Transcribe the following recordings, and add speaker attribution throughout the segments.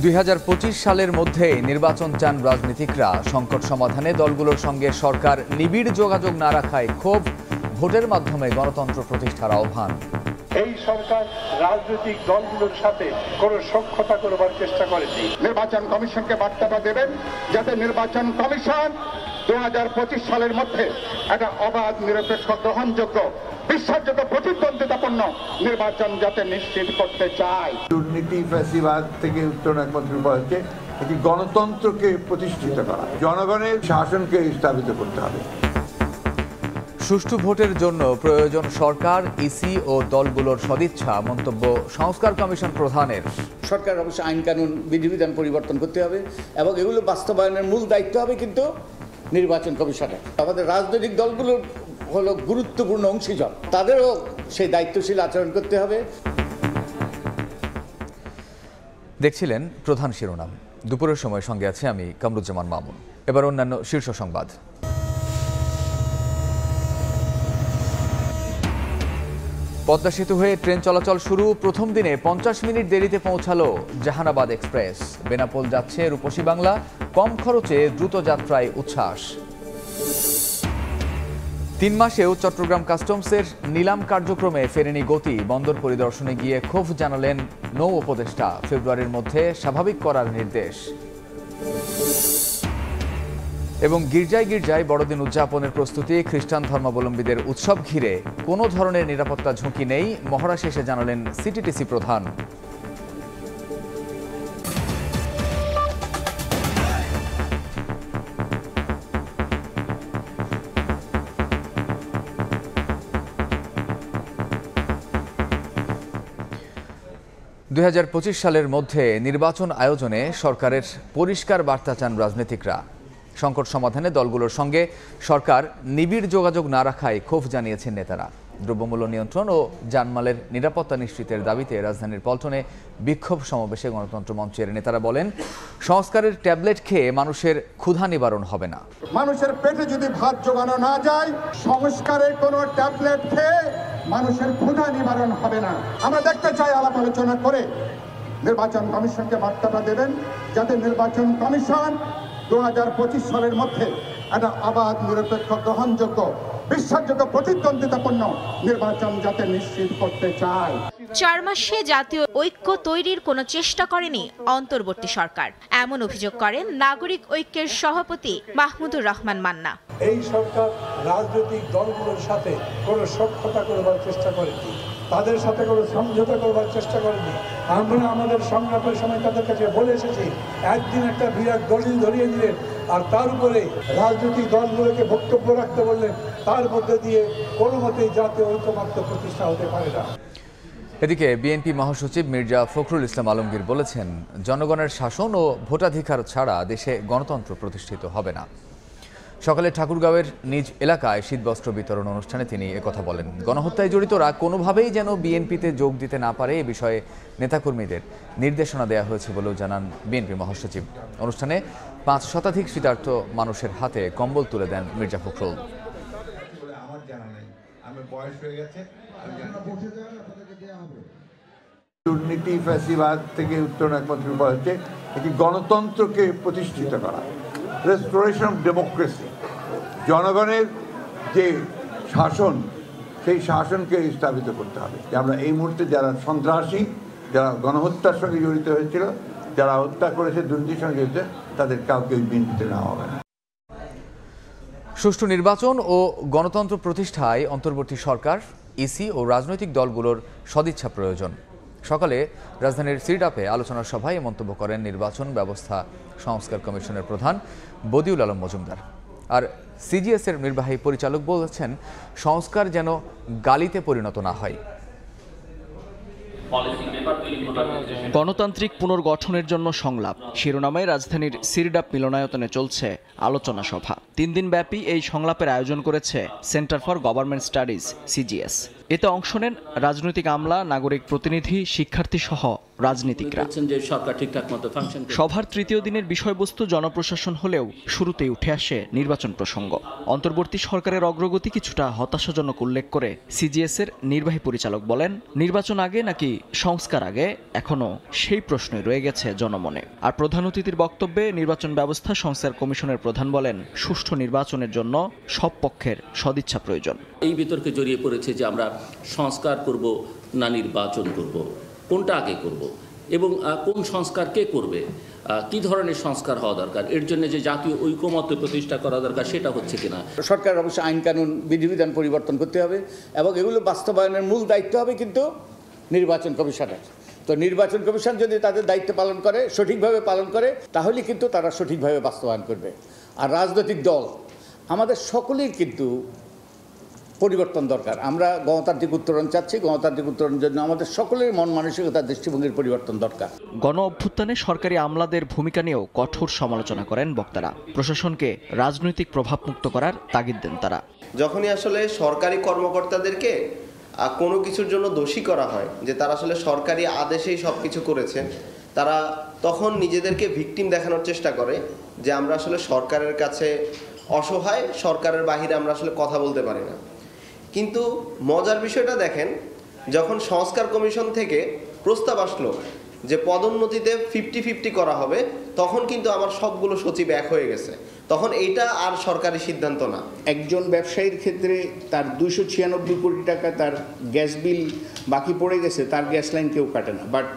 Speaker 1: 2025 সালের মধ্যে নির্বাচন চান রাজনীতিকরা। সংকট সমাধানে দলগুলোর সঙ্গে সরকার নিবিড় যোগাযোগ না রাখায় ক্ষোভ, ভোটের মাধ্যমে গণতন্ত্র প্রতিষ্ঠার আহ্বান।
Speaker 2: এই সরকার রাজনৈতিক দলগুলোর সাথে কোনো সখ্যতা করবার চেষ্টা করেনি।
Speaker 3: নির্বাচন কমিশনকে বার্তাটা দেবেন যাতে নির্বাচন কমিশন 2025 সালের মধ্যে একটা অবাধ, নিরপেক্ষ, গ্রহণযোগ্য, বিশ্বাসযোগ্য, প্রতিদ্বন্দ্বিতাপূর্ণ নির্বাচন যাতে নিশ্চিত করতে চায়।
Speaker 4: দুর্নীতি, ফ্যাসিবাদ থেকে উত্তরণ একমাত্র উপায় হচ্ছে একটি গণতন্ত্রকে প্রতিষ্ঠিত করা, জনগণের শাসনকে স্থাপিত করতে হবে।
Speaker 1: সুষ্ঠু ভোটের জন্য প্রয়োজন সরকার, ইসি ও দলগুলোর সদিচ্ছা, মন্তব্য সংস্কার কমিশন প্রধানের।
Speaker 5: সরকার অবশ্যই আইন কানুন বিধিবিধান পরিবর্তন করতে হবে এবং এগুলো বাস্তবায়নের মূল দায়িত্ব হবে কিন্তু নির্বাচন কমিশনের। আমাদের রাজনৈতিক দলগুলোর হলো গুরুত্বপূর্ণ অংশীজন, তাদেরও সেই দায়িত্বশীল আচরণ করতে হবে।
Speaker 1: দেখছিলেন প্রধান শিরোনাম। দুপুরের সময় সঙ্গে আছে আমি কামরুজ্জামান মামুন। এবার অন্যান্য শীর্ষ সংবাদ। পদ্মা সেতু হয়ে ট্রেন চলাচল শুরু। প্রথম দিনে 50 মিনিট দেরিতে পৌঁছালো জাহানাবাদ এক্সপ্রেস। বেনাপোল যাচ্ছে রূপসী বাংলা, কম খরচে দ্রুত যাত্রায় উচ্ছ্বাস। 3 মাসেও চট্টগ্রাম কাস্টমসের নিলাম কার্যক্রমে ফেরেনি গতি। বন্দর পরিদর্শনে গিয়ে ক্ষোভ জানালেন নৌ উপদেষ্টা। ফেব্রুয়ারির মধ্যে স্বাভাবিক করার নির্দেশ। এবং গির্জায় গির্জায় বড়দিন উদযাপনের প্রস্তুতি। খ্রিস্টান ধর্মাবলম্বীদের উৎসব ঘিরে কোনো ধরনের নিরাপত্তা ঝুঁকি নেই, মহড়া শেষে জানালেন সিটিটিসি প্রধান। (2025 সালের মধ্যে নির্বাচন আয়োজনে সরকারের পরিষ্কার বার্তা চান রাজনীতিকরা। সংকট সমাধানে দলগুলোর সঙ্গে সরকার নিবিড় যোগাযোগ না রাখায় ক্ষোভ জানিয়েছেন নেতারা। দ্রব্যমূল্য নিয়ন্ত্রণ ও জানমালের নিরাপত্তা নিশ্চিতের দাবিতে রাজধানীর পল্টনে বিক্ষোভ সমাবেশে গণতন্ত্র মঞ্চের নেতারা বলেন, সংস্কারের ট্যাবলেট খেয়ে মানুষের ক্ষুধা নিবারণ হবে না।
Speaker 3: মানুষের পেটে যদি ভাত জোগানো না যায়, সংস্কারের কোনো ট্যাবলেট খেয়ে মানুষের ক্ষুধা নিবারণ হবে না। আমরা দেখতে চাই আলাপ আলোচনা করে নির্বাচন কমিশনকে বার্তাটা দেবেন যাতে নির্বাচন কমিশন 2025 সালের মধ্যে একটা অবাধ, নিরপেক্ষ, গ্রহণযোগ্য, বিশ্বাসযোগ্য, প্রতিদ্বন্দ্বিতাপূর্ণ নির্বাচন যাতে নিশ্চিত করতে চায়।
Speaker 6: 4 মাসে জাতীয় ঐক্য তৈরির কোনো চেষ্টা করেনি অন্তর্বর্তী সরকার, এমন অভিযোগ করেন নাগরিক ঐক্যের সভাপতি মাহমুদুর রহমান মান্না।
Speaker 2: এই সরকার রাজনৈতিক দলগুলোর সাথে কোনো সখ্যতা করবার চেষ্টা করেনি, তাদের সাথে কোনো সমঝোতা করবার চেষ্টা করেনি। আমরা আমাদের সংগ্রামের সময় তাদের কাছে বলে এসেছি, একদিন একটা বিরাট দলিল ধরিয়ে দিলেন আর তার উপরে রাজনৈতিক দলগুলোকে বক্তব্য রাখতে বললেন, তার মধ্যে দিয়ে কোনো মতেই জাতীয় ঐক্যমাত্র প্রতিষ্ঠা হতে পারে না।
Speaker 1: এদিকে বিএনপি মহাসচিব মির্জা ফখরুল ইসলাম আলমগীর বলেছেন, জনগণের শাসন ও ভোটাধিকার ছাড়া দেশে গণতন্ত্র প্রতিষ্ঠিত হবে না। সকালে ঠাকুরগাঁওয়ের নিজ এলাকায় শীতবস্ত্র বিতরণ অনুষ্ঠানে তিনি একথা বলেন। গণহত্যায় জড়িতরা কোনোভাবেই যেন বিএনপিতে যোগ দিতে না পারে, এ বিষয়ে নেতাকর্মীদের নির্দেশনা দেওয়া হয়েছে বলেও জানান বিএনপি মহাসচিব। অনুষ্ঠানে 5 শতাধিক শীতার্থ মানুষের হাতে কম্বল তুলে দেন মির্জা ফখরুল।
Speaker 4: দুর্নীতি, ফ্যাসিবাদ থেকে উত্তরণ একমাত্র উপায় হচ্ছে একটি গণতন্ত্রকে প্রতিষ্ঠিত করা, রেস্টোরেশন অফ ডেমোক্রেসি, জনগণের যে শাসন, সেই শাসনকে স্থাপিত করতে হবে। আমরা এই মুহূর্তে যারা সন্ত্রাসী, যারা গণহত্যার সঙ্গে জড়িত হয়েছিল, যারা হত্যা করেছে, দুর্নীতির সঙ্গে জড়িত, তাদের কাউকে বিএনপিতে নেওয়া হবে না।
Speaker 1: সুষ্ঠু নির্বাচন ও গণতন্ত্র প্রতিষ্ঠায় অন্তর্বর্তী সরকার, ইসি ও রাজনৈতিক দলগুলোর সদিচ্ছা প্রয়োজন। সকালে রাজধানীর সিরডাপে আলোচনা সভায় মন্তব্য করেন নির্বাচন ব্যবস্থা সংস্কার কমিশনের প্রধান বদিউল আলম মজুমদার। আর সিজিএস এর নির্বাহী পরিচালক বলেছেন, সংস্কার যেন গালিতে পরিণত না হয়।
Speaker 7: গণতান্ত্রিক পুনর্গঠনের জন্য সংলাপ শিরোনামে রাজধানীর সিরডাপ মিলনায়তনে চলছে আলোচনা সভা। 3 দিন ব্যাপী এই সংলাপের আয়োজন করেছে centre for government studies, CGS. এতে অংশ নেন রাজনৈতিক আমলা, নাগরিক প্রতিনিধি, শিক্ষার্থী সহ রাজনীতিকরা। সভার তৃতীয় দিনের বিষয়বস্তু জনপ্রশাসন হলেও শুরুতেই উঠে আসে নির্বাচন প্রসঙ্গ। অন্তর্বর্তী সরকারের অগ্রগতি কিছুটা হতাশাজনক উল্লেখ করে সিজিএস এর নির্বাহী পরিচালক বলেন, নির্বাচন আগে নাকি সংস্কার আগে এখনো সেই প্রশ্নই রয়ে গেছে জনমনে। আর প্রধান অতিথির বক্তব্যে নির্বাচন ব্যবস্থা সংস্কার কমিশনের প্রধান বলেন, সুষ্ঠু নির্বাচনের জন্য সব পক্ষের সদিচ্ছা প্রয়োজন।
Speaker 8: এই বিতর্কে জড়িয়ে পড়েছে যে আমরা সংস্কার করব না নির্বাচন করব, কোনটা আগে করব এবং কোন সংস্কার কে করবে, কি ধরনের সংস্কার হওয়া দরকার, এর জন্য যে জাতীয় ঐকমত্য প্রতিষ্ঠা করা দরকার সেটা হচ্ছে কিনা।
Speaker 5: সরকার অবশ্যই আইন কানুন বিধিবিধান পরিবর্তন করতে হবে এবং এগুলো বাস্তবায়নের মূল দায়িত্ব হবে কিন্তু নির্বাচন কমিশনের। তো নির্বাচন কমিশন যদি তাদের দায়িত্ব পালন করে, সঠিকভাবে পালন করে, তাহলে কিন্তু তারা সঠিকভাবে বাস্তবায়ন করবে। আর রাজনৈতিক দল আমাদের সকলেই কিন্তু পরিবর্তন দরকার। আমরা গণতান্ত্রিক উত্তরণ চাচ্ছি, গণতান্ত্রিক উত্তরণের জন্য আমাদের সকলের মন মানসিকতার দৃষ্টিভঙ্গির পরিবর্তন দরকার।
Speaker 7: গণ অভ্যুত্থানে সরকারি আমলাদের ভূমিকা নিয়েও কঠোর সমালোচনা করেন বক্তারা। প্রশাসনকে রাজনৈতিক প্রভাবমুক্ত করার তাগিদ দেন তারা।
Speaker 9: যখনই আসলে সরকারি কর্মকর্তাদেরকে কোনো কিছুর জন্য দোষী করা হয় যে তারা আসলে সরকারি আদেশেই সব কিছু করেছে, তারা তখন নিজেদেরকে ভিকটিম দেখানোর চেষ্টা করে যে আমরা আসলে সরকারের কাছে অসহায়, সরকারের বাহিরে আমরা আসলে কথা বলতে পারি না। কিন্তু মজার বিষয়টা দেখেন, যখন সংস্কার কমিশন থেকে প্রস্তাব আসলো যে পদোন্নতিতে 50-50 করা হবে, তখন কিন্তু আমার সবগুলো সচিব এক হয়ে গেছে। তখন এইটা আর সরকারি সিদ্ধান্ত না।
Speaker 5: একজন ব্যবসায়ীর ক্ষেত্রে তার 296 কোটি টাকা তার গ্যাস বিল বাকি পড়ে গেছে, তার গ্যাস লাইন কেউ কাটে না। বাট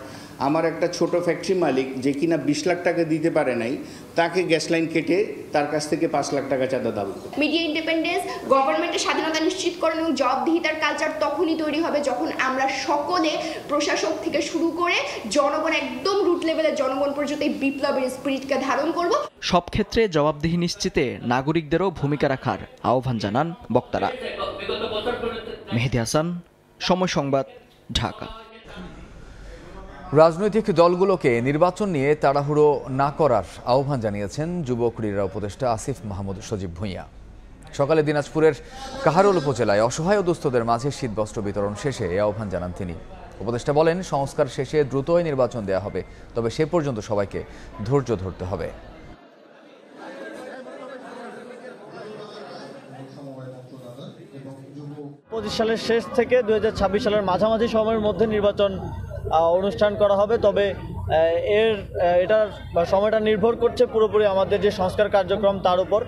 Speaker 5: আমার একটা ছোট ফ্যাক্টরি মালিক যে কিনা 20 লাখ টাকা দিতে পারে নাই, তাকে গ্যাস লাইন কেটে তার কাছ থেকে 5 লাখ টাকা চাঁদা দাবি করে।
Speaker 10: মিডিয়া ইন্ডিপেন্ডেন্স, গভর্নমেন্টের স্বাধীনতা নিশ্চিতকরণ এবং জবাবদিহিতার কালচার তখনই তৈরি হবে যখন আমরা সকলে, প্রশাসক থেকে শুরু করে জনগণ, একদম রুট লেভেলে জনগণ পর্যন্ত এই বিপ্লবের স্পিরিটকে ধারণ করব।
Speaker 7: সব ক্ষেত্রে জবাবদিহি নিশ্চিতে নাগরিকদেরও ভূমিকা রাখার আহ্বান জানান বক্তারা। মেহেদী হাসান, সময় সংবাদ, ঢাকা।
Speaker 1: রাজনৈতিক দলগুলোকে নির্বাচন নিয়ে তাড়াহুড়ো না করার আহ্বান জানিয়েছেন যুব ক্রীড়া উপদেষ্টা আসিফ মাহমুদ সজীব ভূঁইয়া। সকালে দিনাজপুরের কাহারোল উপজেলায় অসহায় ও দুস্থদের মাঝে শীতবস্ত্র বিতরণ শেষে এই আহ্বান জানান তিনি। উপদেষ্টা বলেন, সংস্কার শেষে দ্রুতই নির্বাচন দেওয়া হবে, তবে সে পর্যন্ত সবাইকে ধৈর্য ধরতে হবে।
Speaker 11: 25 সালের শেষ থেকে 2026 সালের মাঝামাঝি সময়ের মধ্যে নির্বাচন অনুষ্ঠান করা হবে। তবে এটার সময়টা নির্ভর করছে পুরোপুরি আমাদের যে সংস্কার কার্যক্রম তার উপর।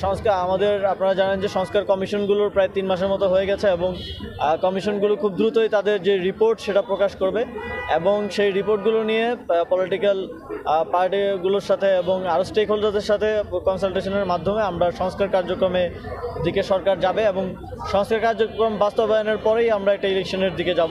Speaker 11: সংস্কার আমাদের, আপনারা জানেন যে সংস্কার কমিশনগুলোর প্রায় 3 মাসের মতো হয়ে গেছে এবং কমিশনগুলো খুব দ্রুতই তাদের যে রিপোর্ট সেটা প্রকাশ করবে এবং সেই রিপোর্টগুলো নিয়ে পলিটিক্যাল পার্টিগুলোর সাথে এবং আরও স্টেক হোল্ডারদের সাথে কনসালটেশনের মাধ্যমে আমরা সংস্কার কার্যক্রমের দিকে সরকার যাবে এবং সংস্কার কার্যক্রম বাস্তবায়নের পরেই আমরা একটা ইলেকশনের দিকে যাব।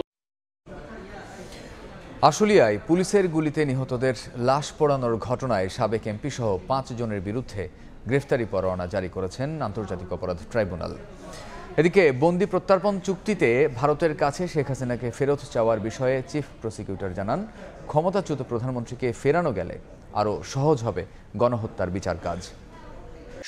Speaker 1: আশুলিয়ায় পুলিশের গুলিতে নিহতদের লাশ পোড়ানোর ঘটনায় সাবেক এমপি সহ 5 জনের বিরুদ্ধে গ্রেফতারি পরোয়ানা জারি করেছেন আন্তর্জাতিক অপরাধ ট্রাইব্যুনাল। এদিকে বন্দি প্রত্যর্পণ চুক্তিতে ভারতের কাছে শেখ হাসিনাকে ফেরত চাওয়ার বিষয়ে চিফ প্রসিকিউটর জানান, ক্ষমতাচ্যুত প্রধানমন্ত্রীকে ফেরানো গেলে আরও সহজ হবে গণহত্যার বিচার কাজ।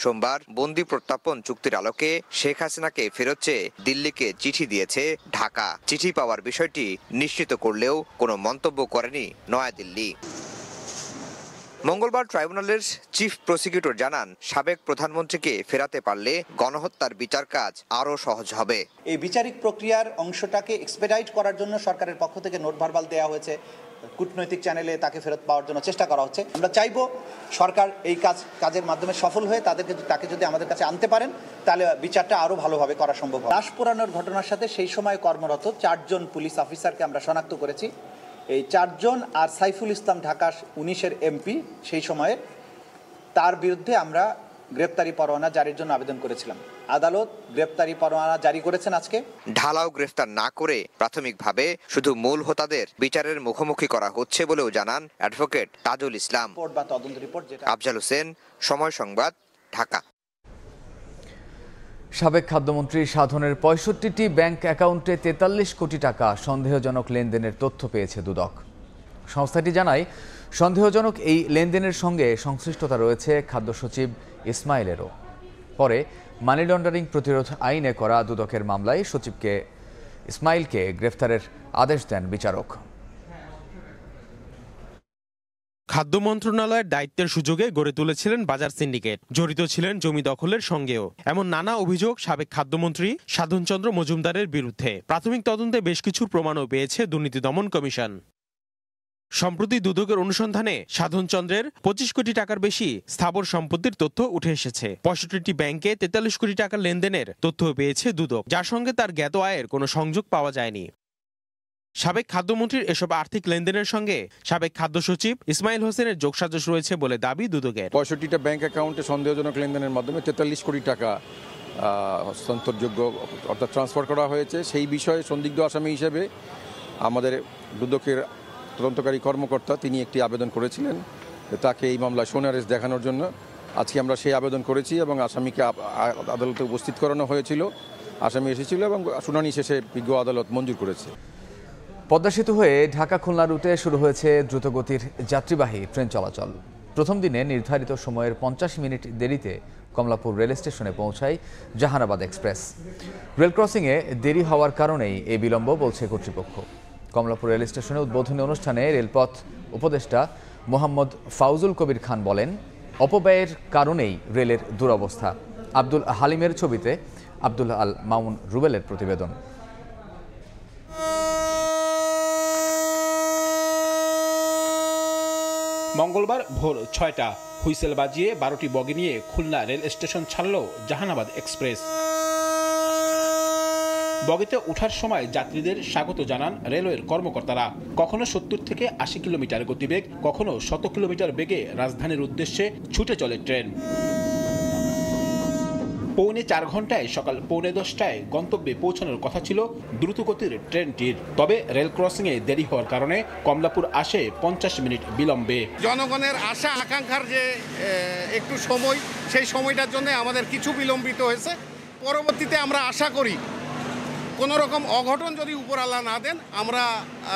Speaker 12: সোমবার বন্দি প্রত্যর্পণ চুক্তির আলোকে শেখ হাসিনাকে ফেরত চেয়ে দিল্লিকে চিঠি দিয়েছে ঢাকা। চিঠি পাওয়ার বিষয়টি নিশ্চিত করলেও কোনো মন্তব্য করেনি নয়াদিল্লি। মঙ্গলবার ট্রাইব্যুনালের চিফ প্রসিকিউটর জানান, সাবেক প্রধানমন্ত্রীকে ফেরাতে পারলে গণহত্যার বিচার কাজ আরও সহজ হবে।
Speaker 13: এই বিচারিক প্রক্রিয়ার অংশটাকে এক্সপেডাইট করার জন্য সরকারের পক্ষ থেকে নোট ভার্বাল দেওয়া হয়েছে, কূটনৈতিক চ্যানেলে তাকে ফেরত পাওয়ার জন্য চেষ্টা করা হচ্ছে। আমরা চাইব সরকার এই কাজের মাধ্যমে সফল হয়ে তাকে যদি আমাদের কাছে আনতে পারেন তাহলে বিচারটা আরও ভালোভাবে করা সম্ভব হবে। লাশ পোড়ানোর ঘটনার সাথে সেই সময় কর্মরত 4 জন পুলিশ অফিসারকে আমরা শনাক্ত করেছি। এই 4 জন আর সাইফুল ইসলাম ঢাকা 19-এর এমপি সেই সময়ে, তার বিরুদ্ধে আমরা গ্রেপ্তারি পরোয়ানা জারির জন্য আবেদন করেছিলাম। আদালত গ্রেপ্তারি পরোয়ানা জারি করেছেন আজকে।
Speaker 12: ঢালাও গ্রেফতার না করে প্রাথমিকভাবে শুধু মূল হোতাদের বিচারের মুখোমুখি করা হচ্ছে বলেও জানান অ্যাডভোকেট তাজুল ইসলাম। আফজাল হোসেন, সময় সংবাদ, ঢাকা।
Speaker 1: সাবেক খাদ্যমন্ত্রী সাধনের 65টি ব্যাংক অ্যাকাউন্টে 43 কোটি টাকা সন্দেহজনক লেনদেনের তথ্য পেয়েছে দুদক। সংস্থাটি জানায়, সন্দেহজনক এই লেনদেনের সঙ্গে সংশ্লিষ্টতা রয়েছে খাদ্য সচিব ইসমাইলেরও। পরে মানি লন্ডারিং প্রতিরোধ আইনে করা দুদকের মামলায় সচিবকে ইসমাইলকে গ্রেফতারের আদেশ দেন বিচারক।
Speaker 14: খাদ্য মন্ত্রণালয়ের দায়িত্বের সুযোগে গড়ে তুলেছিলেন বাজার সিন্ডিকেট, জড়িত ছিলেন জমি দখলের সঙ্গেও। এমন নানা অভিযোগ সাবেক খাদ্যমন্ত্রী সাধনচন্দ্র মজুমদারের বিরুদ্ধে। প্রাথমিক তদন্তে বেশ কিছু প্রমাণও পেয়েছে দুর্নীতি দমন কমিশন। সম্প্রতি দুদকের অনুসন্ধানে সাধনচন্দ্রের 25 কোটি টাকার বেশি স্থাবর সম্পত্তির তথ্য উঠে এসেছে। 65টি ব্যাংকে 43 কোটি টাকার লেনদেনের তথ্য পেয়েছে দুদক, যার সঙ্গে তার জ্ঞাত আয়ের কোনো সংযোগ পাওয়া যায়নি। সাবেক খাদ্যমন্ত্রীর এসব আর্থিক লেনদেনের সঙ্গে সাবেক খাদ্য সচিব ইসমাইল হোসেনের যোগসাজশ রয়েছে বলে দাবি দুদকের।
Speaker 15: 65টা ব্যাংক অ্যাকাউন্টে সন্দেহজনক লেনদেনের মাধ্যমে 43 কোটি টাকা হস্তান্তরযোগ্য অর্থাৎ ট্রান্সফার করা হয়েছে। সেই বিষয়ে সন্দিগ্ধ আসামি হিসেবে আমাদের দুদকের তদন্তকারী কর্মকর্তা তিনি একটি আবেদন করেছিলেন তাকে এই মামলায় সোনারেস দেখানোর জন্য। আজকে আমরা সেই আবেদন করেছি এবং আসামিকে আদালতে উপস্থিত করানো হয়েছিল। আসামি এসেছিল এবং শুনানি শেষে বিজ্ঞ আদালত মঞ্জুর করেছে।
Speaker 1: পদ্মা সেতু হয়ে ঢাকা খুলনা রুটে শুরু হয়েছে দ্রুতগতির যাত্রীবাহী ট্রেন চলাচল। প্রথম দিনে নির্ধারিত সময়ের 50 মিনিট দেরিতে কমলাপুর রেল স্টেশনে পৌঁছায় জাহানাবাদ এক্সপ্রেস। রেল ক্রসিংয়ে দেরি হওয়ার কারণেই এই বিলম্ব বলছে কর্তৃপক্ষ। কমলাপুর রেল স্টেশনে উদ্বোধনী অনুষ্ঠানে রেলপথ উপদেষ্টা মোহাম্মদ ফাউজুল কবির খান বলেন, অপব্যয়ের কারণেই রেলের দুরবস্থা। আব্দুল হালিমের ছবিতে আব্দুল আল মামুন রুবেলের প্রতিবেদন।
Speaker 16: মঙ্গলবার ভোর 6টা হুইসেল বাজিয়ে 12টি বগি নিয়ে খুলনা রেল স্টেশন ছাড়ল জাহানাবাদ এক্সপ্রেস। বগিতে ওঠার সময় যাত্রীদের স্বাগত জানান রেলওয়ের কর্মকর্তারা। কখনো 70 থেকে 80 কিলোমিটার গতিবেগ, কখনো 100 কিলোমিটার বেগে রাজধানীর উদ্দেশ্যে ছুটে চলে ট্রেন। পৌনে 4 ঘন্টায় সকাল 9:45টায় গন্তব্যে পৌঁছানোর কথা ছিল দ্রুতগতির ট্রেনটির। তবে রেল ক্রসিংয়ে দেরি হওয়ার কারণে কমলাপুর আসে 50 মিনিট বিলম্বে।
Speaker 17: জনগণের আশা আকাঙ্ক্ষার যে একটু সময়, সেই সময়টার জন্য আমাদের কিছু বিলম্বিত হয়েছে। পরবর্তীতে আমরা আশা করি কোনো রকম অঘটন যদি উপরওয়ালা না দেন আমরা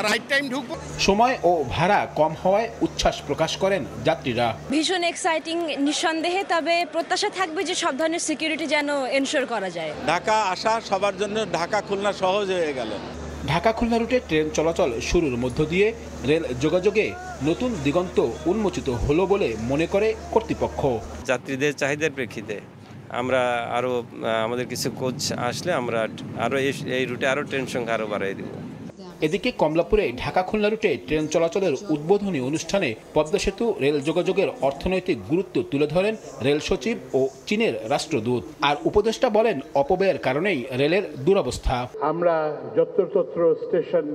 Speaker 17: রাইট টাইম ঢুকবো।
Speaker 16: সময় ও ভাড়া কম হওয়ায় উচ্ছ্বাস প্রকাশ করেন যাত্রীরা।
Speaker 18: ভীষণ এক্সাইটিং নিঃসন্দেহে, তবে প্রত্যাশা থাকবে যে সব ধরনের সিকিউরিটি যেন এনশিওর করা যায়।
Speaker 19: ঢাকা আসা সবার জন্য ঢাকা খুলনা সহজ হয়ে গেল।
Speaker 16: ঢাকা খুলনা রুটে ট্রেন চলাচল শুরুর মধ্য দিয়ে রেল যোগাযোগে নতুন দিগন্ত উন্মোচিত হলো বলে মনে করে কর্তৃপক্ষ।
Speaker 20: যাত্রীদের চাহিদার প্রেক্ষিতে আমরা আরও আমাদের কিছু কোচ আসলে আমরা আরও এই রুটে আরও ট্রেন সংখ্যা আরও বাড়িয়ে দেব।
Speaker 16: এদিকে কমলাপুরে ঢাকা খুলনা রুটে ট্রেন চলাচলের উদ্বোধনী অনুষ্ঠানে পদ্মা সেতু রেল যোগাযোগের অর্থনৈতিক গুরুত্ব তুলে ধরেন রেল সচিব ও চীনের রাষ্ট্রদূত। আর উপদেষ্টা বলেন, অপব্যয়ের কারণেই রেলের দুরবস্থা।
Speaker 2: আমরা যত্রতত্র স্টেশন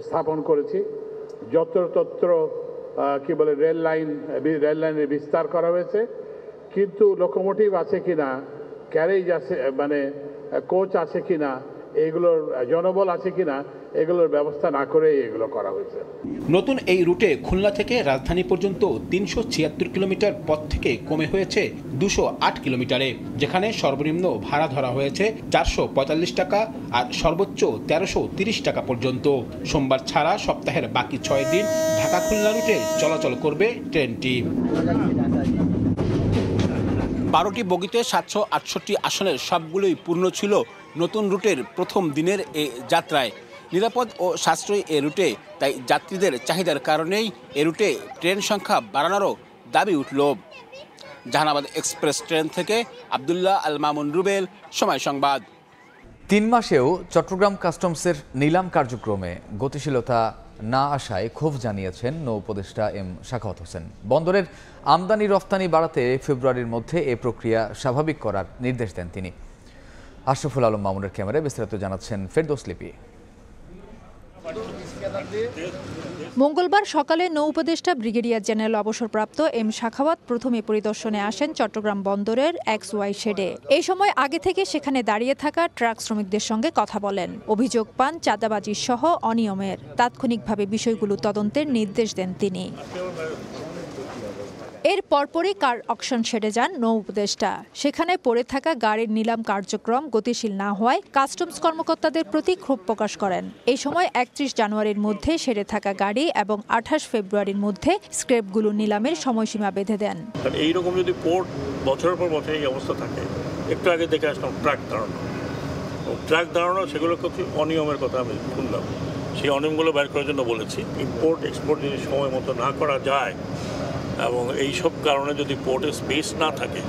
Speaker 2: স্থাপন করেছি, যত্রতত্র রেল লাইনের বিস্তার করা হয়েছে, কিন্তু লোকোমোটিভ আছে কিনা, ক্যারেজ আছে কোচ আছে কিনা, এগুলোর জনবল আছে কিনা, এগুলোর ব্যবস্থা না করে এগুলো করা হয়েছে।
Speaker 16: নতুন এই রুটে খুলনা থেকে রাজধানী পর্যন্ত 376 কিলোমিটার পথ থেকে কমে হয়েছে 208 কিলোমিটারে, যেখানে সর্বনিম্ন ভাড়া ধরা হয়েছে 445 টাকা আর সর্বোচ্চ 1330 টাকা পর্যন্ত। সোমবার ছাড়া সপ্তাহের বাকি 6 দিন ঢাকা খুলনা রুটে চলাচল করবে ট্রেনটি। 12টি বগিতে 768 আসনের সবগুলোই পূর্ণ ছিল নতুন রুটের প্রথম দিনের এই যাত্রায়। নিরাপদ ও সাশ্রয়ী এ রুটে তাই যাত্রীদের চাহিদার কারণেই এ রুটে ট্রেন সংখ্যা বাড়ানোরও দাবি উঠল। জাহানাবাদ এক্সপ্রেস ট্রেন থেকে আব্দুল্লাহ আল মামুন রুবেল, সময় সংবাদ।
Speaker 1: 3 মাসেও চট্টগ্রাম কাস্টমসের নিলাম কার্যক্রমে গতিশীলতা না আসায় ক্ষোভ জানিয়েছেন নৌ উপদেষ্টা এম শাখাওয়াত হোসেন। বন্দরের আমদানি রফতানি বাড়াতে ফেব্রুয়ারির মধ্যে এই প্রক্রিয়া স্বাভাবিক করার নির্দেশ দেন তিনি। আশরাফুল আলম মামুনের ক্যামেরায় বিস্তারিত জানাচ্ছেন ফেরদৌস লিপি।
Speaker 21: মঙ্গলবার সকালে নৌ উপদেষ্টা ব্রিগেডিয়ার জেনারেল অবসরপ্রাপ্ত এম শাখাওয়াত প্রথমে পরিদর্শনে আসেন চট্টগ্রাম বন্দরের XY শেডে। এই সময় আগে থেকে সেখানে দাঁড়িয়ে থাকা ট্রাক শ্রমিকদের সঙ্গে কথা বলেন। অভিযোগ পান চাঁদাবাজি সহ অনিয়মের। তাৎক্ষণিকভাবে বিষয়গুলো তদন্তের নির্দেশ দেন তিনি। এর পরপরই কার অকশন শেডে যান নৌ উপদেষ্টা। সেখানে পড়ে থাকা গাড়ির নিলাম কার্যক্রম গতিশীল না হওয়ায় কাস্টমস কর্মকর্তাদের প্রতি ক্ষোভ প্রকাশ করেন। এই সময় 31 জানুয়ারির মধ্যে শেডে থাকা গাড়ি এবং 28 ফেব্রুয়ারির মধ্যে স্ক্র্যাপগুলো নিলামের সময়সীমা বেঁধে দেন।
Speaker 22: এইরকম যদি পোর্ট বছরের পর বছর এই অবস্থা থাকে, একটু আগে দেখে আসলাম ট্রাক দাঁড়ানো,
Speaker 3: ট্রাক দাঁড়ানো সেগুলো খুব অনিয়মের কথা আমি শুনলাম। সেই অনিয়মগুলো বের করার জন্য বলেছি। ইম্পোর্ট এক্সপোর্ট যদি সময় মতো না করা যায় এবং এইসব কারণে যদি পোর্টে স্পেস না থাকে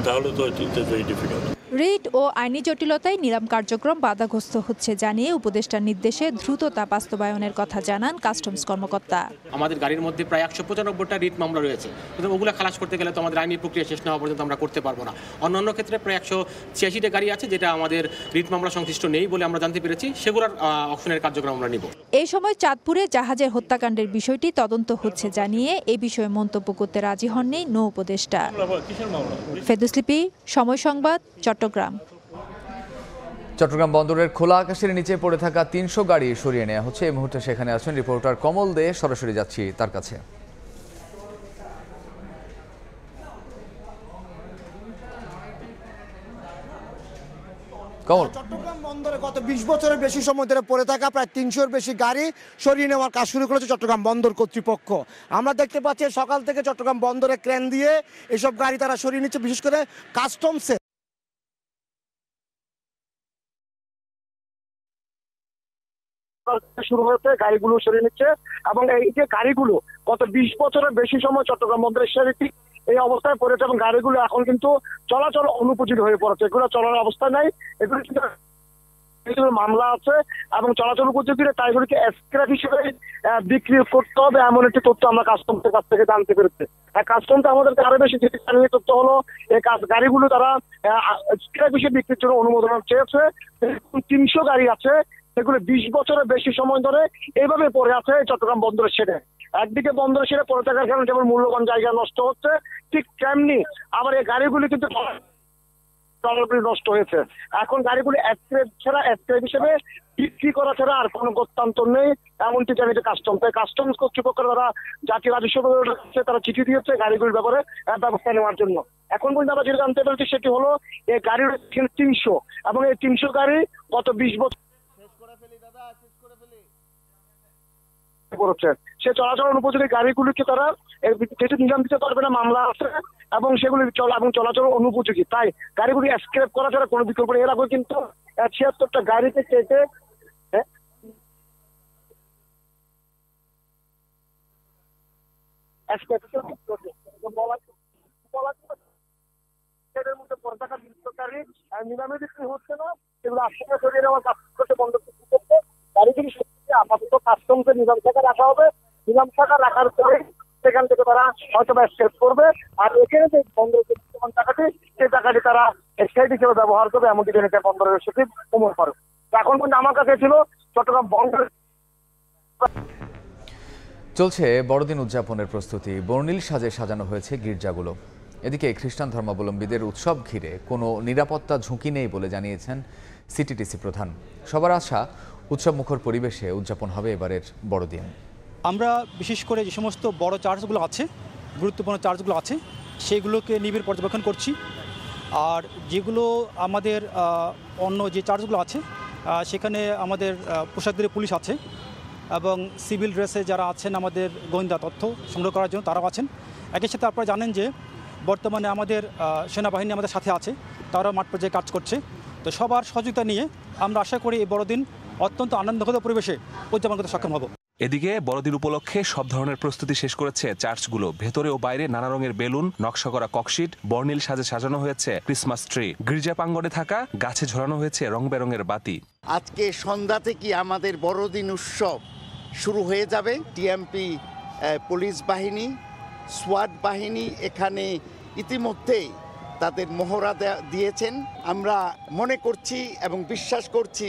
Speaker 3: তাহলে তো it is very difficult.
Speaker 21: Writ ও আইনি জটিলতায় নিলাম কার্যক্রম বাধাগ্রস্ত হচ্ছে জানিয়ে উপদেষ্টার নির্দেশে দ্রুত তা বাস্তবায়নের কথা জানান কাস্টমস কর্মকর্তা।
Speaker 22: আমাদের গাড়ির মধ্যে প্রায় 195টা রিট মামলা রয়েছে, কিন্তু ওগুলো খালাস করতে গেলে তো আমাদের আইনি প্রক্রিয়া শেষ না হওয়া পর্যন্ত আমরা করতে পারবো না। অন্যান্য ক্ষেত্রে প্রায় 186টা গাড়ি আছে যেটা আমাদের রিট মামলা সংশ্লিষ্ট নেই বলে আমরা জানতে পেরেছি, সেগুলোর অকশনের কার্যক্রম আমরা নিব।
Speaker 21: এই সময় চাঁদপুরে জাহাজের হত্যাকাণ্ডের বিষয়টি তদন্ত হচ্ছে জানিয়ে এ বিষয়ে মন্তব্য করতে রাজি হননি নৌ উপদেষ্টা। ফেরদৌস লিপি, সময় সংবাদ, চট্টগ্রাম।
Speaker 1: চট্টগ্রাম বন্দরের খোলা আকাশের নিচে পড়ে থাকা 300 গাড়ি সরিয়ে নেওয়া হচ্ছে। এই মুহূর্তে সেখানে আছেন রিপোর্টার কমল দে, সরাসরি যাচ্ছি তার কাছে।
Speaker 23: চট্টগ্রাম বন্দরে গত 20 বছরের বেশি সময় ধরে পড়ে থাকা প্রায় 300-এর বেশি গাড়ি সরিয়ে নেওয়ার কাজ শুরু করেছে চট্টগ্রাম বন্দর কর্তৃপক্ষ। আমরা দেখতে পাচ্ছি সকাল থেকে চট্টগ্রাম বন্দরে ক্রেন দিয়ে এসব গাড়ি তারা সরিয়ে নিচ্ছে, বিশেষ করে কাস্টমসে শুরু হয়েছে, গাড়িগুলো সরিয়ে নিচ্ছে। এবং এই যে গাড়িগুলো গত 20 বছরের বেশি সময় চট্টগ্রাম বন্দরের সেটি এই অবস্থায় পড়েছে এবং গাড়িগুলো এখন কিন্তু চলাচল অনুপযোগী হয়ে পড়েছে। এগুলো চলার অবস্থা নাই, এগুলো কিন্তু মামলা আছে এবং চলাচল উপযোগী, তাই এগুলিকে স্ক্র্যাপ হিসেবে বিক্রি করতে হবে এমন একটি তথ্য আমরা কাস্টমসের কাছ থেকে জানতে পেরেছি। কাস্টমস আমাদেরকে আরো বেশি জানিয়ে তথ্য হলো এই গাড়িগুলো তারা স্ক্র্যাপ হিসেবে বিক্রির জন্য অনুমোদন চেয়েছে। 300 গাড়ি আছে, সেগুলো 20 বছরের বেশি সময় ধরে এইভাবে পড়ে আছে চট্টগ্রাম বন্দরের শেডে। একদিকে বন্দরের শেডে পড়ে থাকার কারণে যেমন মূল্যবান জায়গা নষ্ট হচ্ছে, ঠিক তেমনি আবার এই গাড়িগুলি কিন্তু নষ্ট হয়েছে। এখন গাড়িগুলি স্ক্র্যাপ ছাড়া স্ক্র্যাপ হিসেবে বিক্রি করা ছাড়া আর কোনো গত্যান্তর নেই এমনটি জানিয়েছে কাস্টমস। কাস্টমস কর্তৃপক্ষ তারা জাতীয় রাজস্ব তারা চিঠি দিয়েছে গাড়িগুলির ব্যাপারে ব্যবস্থা নেওয়ার জন্য। এখন পর্যন্ত আমরা যেটা জানতে পেরেছি সেটি হলো এই গাড়ির 300 এবং এই 300 গাড়ি গত 20 বছর সে চলাচল অনুপযোগী গাড়িগুলিকে তারা যেটি নিলাম দিতে পারবে না, মামলা আছে এবং সেগুলি চলাচল অনুপযোগী, তাই গাড়িগুলি স্ক্র্যাপ করা ছাড়া কোনো বিকল্প নেই। এর আগে কিন্তু 76টা গাড়িতে কেটে নিলামে বিক্রি হচ্ছে না, সেগুলো আসলে সরিয়ে নেওয়ার কাজ করতে বন্ধ করতে গাড়িগুলি আপাতত কাস্টমসের নিলাম শাখা রাখা হবে। নিলাম শাখা রাখার পরে সেখান থেকে তারা হয়তো স্ক্র্যাপ করবে, আর এখানে যে বন্দরের টাকাটি সেই টাকাটি তারা স্টেট হিসেবে ব্যবহার করবে এমনকি জেনেছে বন্দরের সচিব ওমর ফারুক। এখন পর্যন্ত আমার কাছে ছিল চট্টগ্রাম বন্দরের।
Speaker 1: চলছে বড়দিন উদযাপনের প্রস্তুতি। বর্ণিল সাজে সাজানো হয়েছে গির্জাগুলো। এদিকে খ্রিস্টান ধর্মাবলম্বীদের উৎসব ঘিরে কোনো নিরাপত্তা ঝুঁকি নেই বলে জানিয়েছেন সিটিটিসি প্রধান। সবার আশা উৎসব মুখর পরিবেশে উদযাপন হবে এবারের বড়দিন।
Speaker 24: আমরা বিশেষ করে যে সমস্ত বড় চার্চগুলো আছে, গুরুত্বপূর্ণ চার্চগুলো আছে, সেগুলোকে নিবিড় পর্যবেক্ষণ করছি। আর যেগুলো আমাদের অন্য যে চার্চগুলো আছে সেখানে আমাদের পোশাকধারী পুলিশ আছে এবং সিভিল ড্রেসে যারা আছেন আমাদের গোয়েন্দা তথ্য সংগ্রহ করার জন্য তারাও আছেন। একই সাথে আপনারা জানেন যে বর্তমানে আমাদের সেনাবাহিনী আমাদের সাথে আছে, তারা মাঠ পর্যায়ে কাজ করছে। তো সবার সহযোগিতা নিয়ে আমরা আশা করি এই বড়দিন অত্যন্ত আনন্দঘন পরিবেশে উদযাপন করতে সক্ষম হব।
Speaker 25: এদিকে বড়দিন উপলক্ষে সব ধরনের প্রস্তুতি শেষ করেছে চার্চগুলো। ভেতরে ও বাইরে নানা রঙের বেলুন, নকশা করা ককশিট, বর্ণিল সাজে সাজানো হয়েছে ক্রিসমাস ট্রি। গির্জা প্রাঙ্গণে থাকা গাছে ঝরানো হয়েছে রং বেরঙের বাতি।
Speaker 26: আজকে সন্ধ্যা থেকে আমাদের বড়দিন উৎসব শুরু হয়ে যাবে। টিএমপি পুলিশ বাহিনী, সোয়াট বাহিনী এখানে ইতিমধ্যেই তাদের মহড়া দিয়েছেন। আমরা মনে করছি এবং বিশ্বাস করছি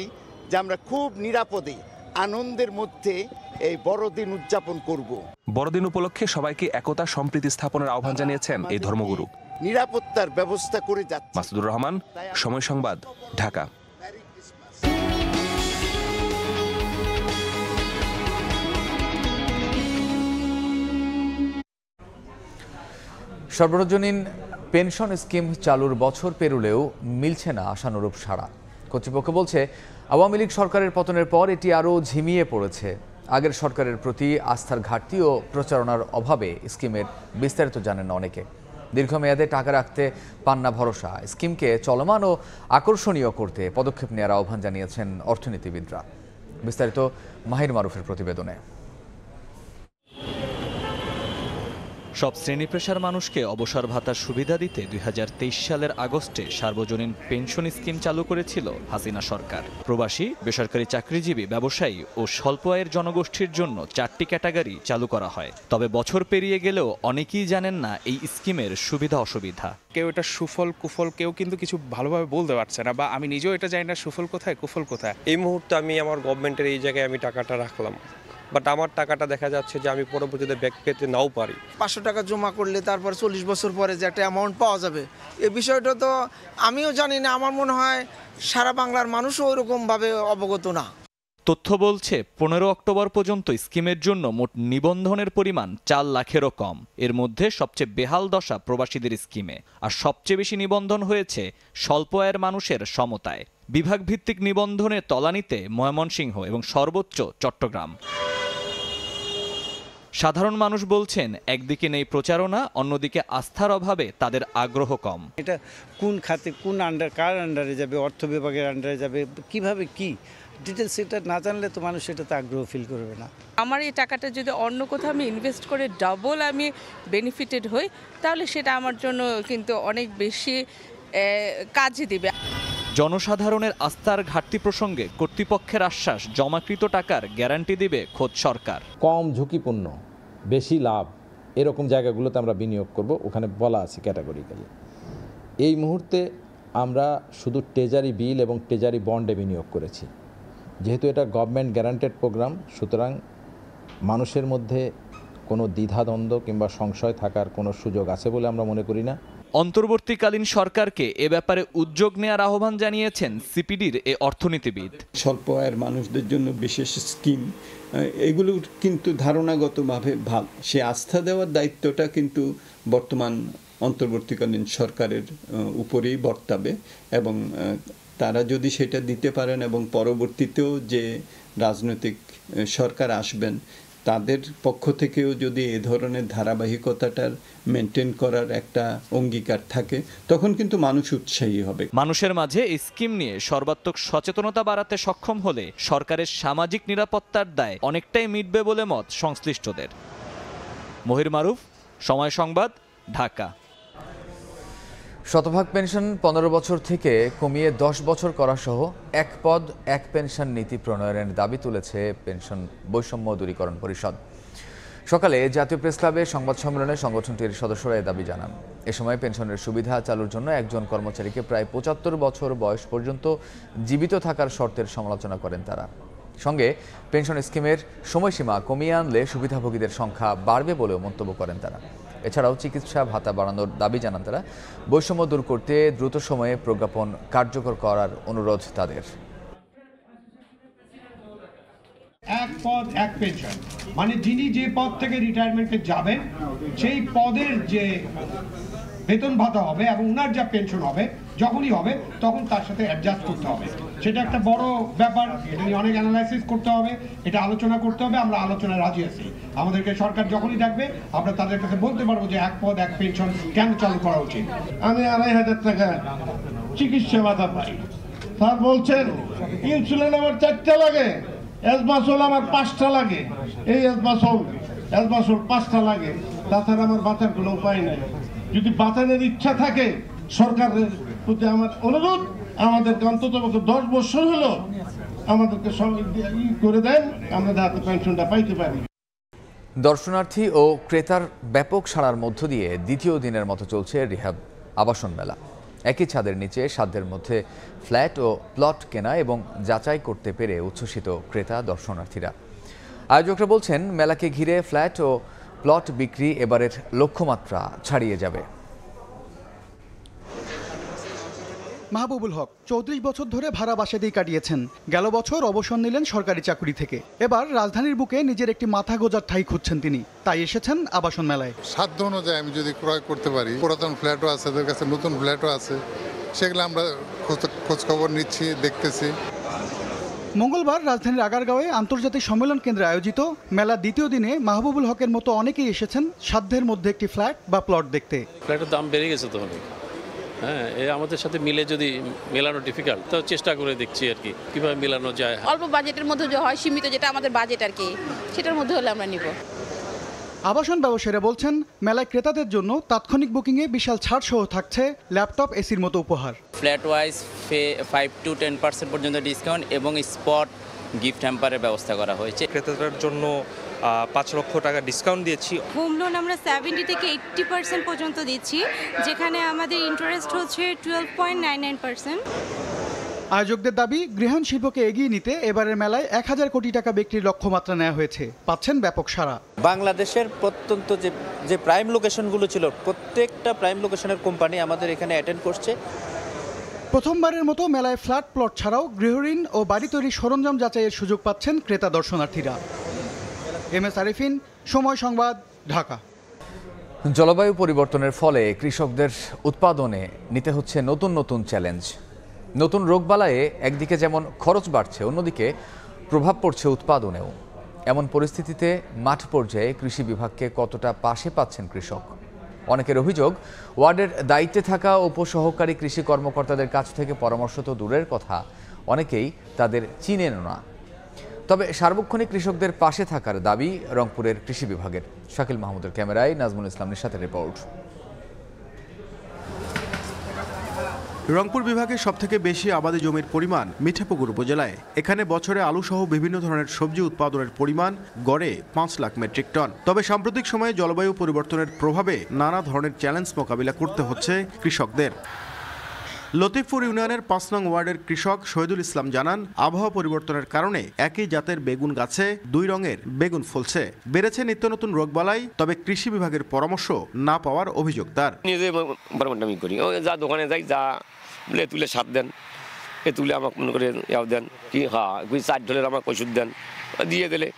Speaker 26: যে আমরা খুব নিরাপদে আনন্দের মধ্যে এই বড়দিন উদযাপন করব।
Speaker 25: বড়দিন উপলক্ষে সবাইকে একতা সম্প্রীতি স্থাপনের আহ্বান জানিয়েছেন এই ধর্মগুরু।
Speaker 26: নিরাপত্তার ব্যবস্থা করে যাচ্ছে।
Speaker 25: মাসুদুর রহমান, সময় সংবাদ, ঢাকা।
Speaker 1: সর্বজনীন পেনশন স্কিম চালুর বছর পেরুলেও মিলছে না আশানুরূপ সাড়া। কর্তৃপক্ষ বলছে আওয়ামী লীগ সরকারের পতনের পর এটি আরও ঝিমিয়ে পড়েছে। আগের সরকারের প্রতি আস্থার ঘাটতি ও প্রচারণার অভাবে স্কিমের বিস্তারিত জানেন অনেকে। দীর্ঘমেয়াদে টাকা রাখতে পান না ভরসা। স্কিমকে চলমান ও আকর্ষণীয় করতে পদক্ষেপ নেওয়ার আহ্বান জানিয়েছেন অর্থনীতিবিদরা। বিস্তারিত মাহির মারুফের প্রতিবেদনে।
Speaker 4: সব শ্রেণী পেশার মানুষকে অবসর ভাতার সুবিধা দিতে 2023 সালের আগস্টে সার্বজনীন পেনশন স্কিম চালু করেছিল হাসিনা সরকার। প্রবাসী, বেসরকারি চাকরিজীবী, ব্যবসায়ী ও স্বল্প আয়ের জনগোষ্ঠীর জন্য 4টি ক্যাটাগরি চালু করা হয়। তবে বছর পেরিয়ে গেলেও অনেকেই জানেন না এই স্কিমের সুবিধা অসুবিধা।
Speaker 5: কেউ এটা সুফল কুফল কেউ কিন্তু কিছু ভালোভাবে বলতে পারছে না, বা আমি নিজেও এটা জানি না সুফল কোথায় কুফল কোথায়।
Speaker 6: এই মুহূর্তে আমি আমার গভর্নমেন্টের এই জায়গায় আমি টাকাটা রাখলাম, বাট আমার টাকাটা দেখা যাচ্ছে যে আমি পরবর্তীতে ব্যাক পেতে নাও পারি।
Speaker 8: 500 টাকা জমা করলে তারপর 40 বছর পরে যে একটা অ্যামাউন্ট পাওয়া যাবে, এই বিষয়টা তো আমিও জানি না। আমার মনে হয় সারা বাংলার মানুষও ওইরকমভাবে অবগত না।
Speaker 4: তথ্য বলছে 15 অক্টোবর পর্যন্ত স্কিমের জন্য মোট নিবন্ধনের পরিমাণ 4 লাখেরও কম। এর মধ্যে সবচেয়ে বেহাল দশা প্রবাসীদের স্কিমে, আর সবচেয়ে বেশি নিবন্ধন হয়েছে স্বল্প আয়ের মানুষের সমতায়। বিভাগ ভিত্তিক নিবন্ধনে তলানিতে ময়মনসিংহ এবং সর্বোচ্চ চট্টগ্রাম। সাধারণ মানুষ বলছেন, একদিকে নেই প্রচারণা, অন্যদিকে আস্থার অভাবে তাদের আগ্রহ কম।
Speaker 9: এটা কোন খাতে, কোন কার আন্ডারে যাবে, অর্থ বিভাগের আন্ডারে যাবে, কিভাবে কি ডিটেলস এটা না জানলে তো মানুষ এটাতে আগ্রহ ফিল করবে না।
Speaker 10: আমার এই টাকাটা যদি অন্য কোথাও আমি ইনভেস্ট করে ডাবল আমি বেনিফিটেড হই, তাহলে সেটা আমার জন্য কিন্তু অনেক বেশি কাজে দিবে।
Speaker 4: জনসাধারণের আস্থার ঘাটতি প্রসঙ্গে কর্তৃপক্ষের আশ্বাস, জমাকৃত টাকার গ্যারান্টি দিবে খোদ সরকার।
Speaker 27: কম ঝুঁকিপূর্ণ বেশি লাভ এরকম জায়গাগুলোতে আমরা বিনিয়োগ করব, ওখানে বলা আছে ক্যাটাগরিক্যালি। এই মুহূর্তে আমরা শুধু ট্রেজারি বিল এবং ট্রেজারি বন্ডে বিনিয়োগ করেছি। যেহেতু এটা গভর্নমেন্ট গ্যারান্টেড প্রোগ্রাম, সুতরাং মানুষের মধ্যে কোনো দ্বিধাদ্বন্দ্ব কিংবা সংশয় থাকার কোনো সুযোগ আছে বলে আমরা মনে করি না।
Speaker 4: অন্তর্বর্তীকালীন সরকারকে এ ব্যাপারে উদ্যোগ নেওয়ার আহ্বান জানিয়েছেন সিপিডির এ অর্থনীতিবিদ।
Speaker 28: স্বল্প আয়ের মানুষদের জন্য বিশেষ স্কিম, এগুলো কিন্তু ধারণাগতভাবে ভালো। সে আস্থা দেওয়ার দায়িত্বটা কিন্তু বর্তমান অন্তর্বর্তীকালীন সরকারের উপরেই বর্তাবে, এবং তারা যদি সেটা দিতে পারেন এবং পরবর্তীতেও যে রাজনৈতিক সরকার আসবেন তাদের পক্ষ থেকেও যদি এ ধরনের ধারাবাহিকতাটার মেনটেন করার একটা অঙ্গীকার থাকে, তখন কিন্তু মানুষ উৎসাহী হবে।
Speaker 4: মানুষের মাঝে এই স্কিম নিয়ে সর্বাত্মক সচেতনতা বাড়াতে সক্ষম হলে সরকারের সামাজিক নিরাপত্তার দায় অনেকটাই মিটবে বলে মত সংশ্লিষ্টদের। মহির মারুফ, সময় সংবাদ, ঢাকা।
Speaker 1: শতভাগ পেনশন 15 বছর থেকে কমিয়ে 10 বছর করা সহ এক পদ এক পেনশন নীতি প্রণয়নের দাবি তুলেছে পেনশন বৈষম্য দূরীকরণ পরিষদ। সকালে জাতীয় প্রেস ক্লাবে সংবাদ সম্মেলনে সংগঠনটির সদস্যরা এই দাবি জানান। এ সময় পেনশনের সুবিধা চালুর জন্য একজন কর্মচারীকে প্রায় 75 বছর বয়স পর্যন্ত জীবিত থাকার শর্তের সমালোচনা করেন তারা। সঙ্গে পেনশন স্কিমের সময়সীমা কমিয়ে আনলে সুবিধাভোগীদের সংখ্যা বাড়বে বলেও মন্তব্য করেন তারা। এছাড়াও চিকিৎসা ভাতা বাড়ানোর দাবি জানান তারা। বৈষম্য দূর করতে দ্রুত সময়ে প্রজ্ঞাপন কার্যকর করার অনুরোধ তাদের।
Speaker 29: এক পদ এক পেনশন, মানে যিনি যে পদ থেকে রিটায়ারমেন্টে যাবেন সেই পদের যে বেতন ভাতা হবে এবং উনার যা পেনশন হবে যখনই হবে তখন তার সাথে অ্যাডজাস্ট করতে হবে। সেটা একটা বড় ব্যাপার, এটা নিয়ে অনেক অ্যানালাইসিস করতে হবে, এটা আলোচনা করতে হবে। আমরা আলোচনায় রাজি আছি। আমাদেরকে সরকার যখনই ডাকবে আমরা তাদের কাছে বলতে পারবো যে এক পদ এক পেনশন কেন চালু করা উচিত। আমি 2500 টাকা চিকিৎসা ভাতা পাই, স্যার বলছেন ইনসুলিন আমার 4টা লাগে, এসবাসল আমার 5টা লাগে, এই এসবাসল 5টা লাগে, তাছাড়া আমার বাঁচার কোনো উপায় নাই। যদি বাঁচানোর ইচ্ছা থাকে সরকারের প্রতি আমার অনুরোধ, আমাদেরকে অন্তত 10 বছর হলো আমাদেরকে করে দেন, আমরা যাতে পেনশনটা পাইতে পারি।
Speaker 1: দর্শনার্থী ও ক্রেতার ব্যাপক সাড়ার মধ্য দিয়ে দ্বিতীয় দিনের মতো চলছে রিহাব আবাসন মেলা। একই ছাদের নিচে সাধ্যের মধ্যে ফ্ল্যাট ও প্লট কেনা এবং যাচাই করতে পেরে উচ্ছ্বসিত ক্রেতা দর্শনার্থীরা। আয়োজকরা বলছেন, মেলাকে ঘিরে ফ্ল্যাট ও প্লট বিক্রি এবারের লক্ষ্যমাত্রা ছাড়িয়ে যাবে।
Speaker 30: মাহবুবুল হক 34 বছর ধরে ভাড়া বাসাতেই কাটিয়েছেন। গেল বছর অবসর নিলেন সরকারি চাকরি থেকে। এবার রাজধানীর বুকে নিজের একটি মাথা গোজার ঠাঁই খুঁজছেন তিনি, তাই এসেছেন আবাসন মেলায়।
Speaker 31: সাধ্য অনুযায়ী আমি যদি ক্রয় করতে পারি, পুরাতন ফ্ল্যাটও আছে, তাদের কাছে নতুন ফ্ল্যাটও আছে, সেগুলো আমরা খোঁজ খবর নিচ্ছি, দেখতেছি।
Speaker 30: মঙ্গলবার রাজধানীর আগারগাঁওয়ে আন্তর্জাতিক সম্মেলন কেন্দ্রে আয়োজিত মেলার দ্বিতীয় দিনে মাহবুবুল হকের মতো অনেকেই এসেছেন সাধ্যের মধ্যে একটি ফ্ল্যাট বা প্লট দেখতে।
Speaker 2: ফ্ল্যাটের দাম বেড়ে গেছে তো অনেক, হ্যাঁ, আমাদের সাথে মিলে যদি মেলানো ডিফিকাল্ট, তো চেষ্টা করে দেখছি আর কি কিভাবে মেলানো যায়।
Speaker 7: অল্প বাজেটের মধ্যে যে হয়, সীমিত যেটা আমাদের বাজেট আর কি, সেটার মধ্যে হলে আমরা নিব।
Speaker 30: আবাসন ব্যবসায়ীরা বলছেন মেলায় ক্রেতাদের জন্য তাৎক্ষণিক বুকিংয়ে বিশাল ছাড় সহ থাকছে ল্যাপটপ, এসির মতো উপহার।
Speaker 11: ফ্ল্যাট ওয়াইজ 5 to 10% পর্যন্ত ডিসকাউন্ট এবং স্পট গিফট হ্যাম্পারের ব্যবস্থা করা হয়েছে।
Speaker 12: ক্রেতাদের জন্য 5 লক্ষ টাকা ডিসকাউন্ট দিয়েছি।
Speaker 13: হোম লোন আমরা 70 থেকে 80% পর্যন্ত দিচ্ছি, যেখানে আমাদের ইন্টারেস্ট হচ্ছে 12.99%।
Speaker 30: আয়োজকদের দাবি, গৃহায়ণ শিল্পকে এগিয়ে নিতে এবারের মেলায় 1000 কোটি টাকা বিক্রির লক্ষ্যমাত্রা নেওয়া হয়েছে। পাচ্ছেন ব্যাপক সাড়া।
Speaker 11: বাংলাদেশের প্রত্যন্ত যে প্রাইম লোকেশনগুলো ছিল, প্রত্যেকটা প্রাইম লোকেশনের কোম্পানি আমাদের এখানে অ্যাটেন্ড করছে।
Speaker 30: প্রথমবারের মতো মেলায় ফ্ল্যাট, প্লট ছাড়াও গৃহঋণ ও বাড়ি তৈরির সরঞ্জাম যাচাইয়ের সুযোগ পাচ্ছেন ক্রেতা দর্শনার্থীরা। MS আরিফিন, সময় সংবাদ, ঢাকা।
Speaker 1: জলবায়ু পরিবর্তনের ফলে কৃষকদের উৎপাদনে নিতে হচ্ছে নতুন নতুন চ্যালেঞ্জ। নতুন রোগবালায়ে একদিকে যেমন খরচ বাড়ছে, অন্যদিকে প্রভাব পড়ছে উৎপাদনেও। এমন পরিস্থিতিতে মাঠ পর্যায়ে কৃষি বিভাগকে কতটা পাশে পাচ্ছেন কৃষক? অনেকের অভিযোগ, ওয়ার্ডের দায়িত্বে থাকা উপসহকারী কৃষি কর্মকর্তাদের কাছ থেকে পরামর্শ তো দূরের কথা, অনেকেই তাদের চিনেন না। তবে সার্বক্ষণিক কৃষকদের পাশে থাকার দাবি রংপুরের কৃষি বিভাগের। শাকিল মাহমুদের ক্যামেরায় নাজমুল ইসলাম নিশাতের রিপোর্ট।
Speaker 14: রংপুর বিভাগের সবথেকে বেশি আবাদি জমির পরিমাণ মিঠাপুকুর উপজেলায়। এখানে বছরে আলু সহ বিভিন্ন ধরনের সবজি উৎপাদনের পরিমাণ গড়ে 5 লাখ মেট্রিক টন। তবে সাম্প্রতিক সময়ে জলবায়ু পরিবর্তনের প্রভাবে নানা ধরনের চ্যালেঞ্জ মোকাবিলা করতে হচ্ছে কৃষকদের। লতিফপুর ইউনিয়নের 5 নং ওয়ার্ডের কৃষক শহীদুল ইসলাম জানান, আবহাওয়া পরিবর্তনের কারণে একই জাতের বেগুন গাছে 2 রঙের বেগুন ফলছে। বেড়েছে নিত্য নতুন রোগবালাই, তবে কৃষি বিভাগের পরামর্শ না পাওয়ার অভিযোগ তার।
Speaker 15: নিজে বারবারটামি করি, যা দোকানে যাই, যা বলে তুলে সার দেন, এ তুলে আমাকে মনে করে ইয়াও দেন, কি হ্যাঁ 4 ঢোলের আমাকে ওষুধ দেন, দিয়ে দিলে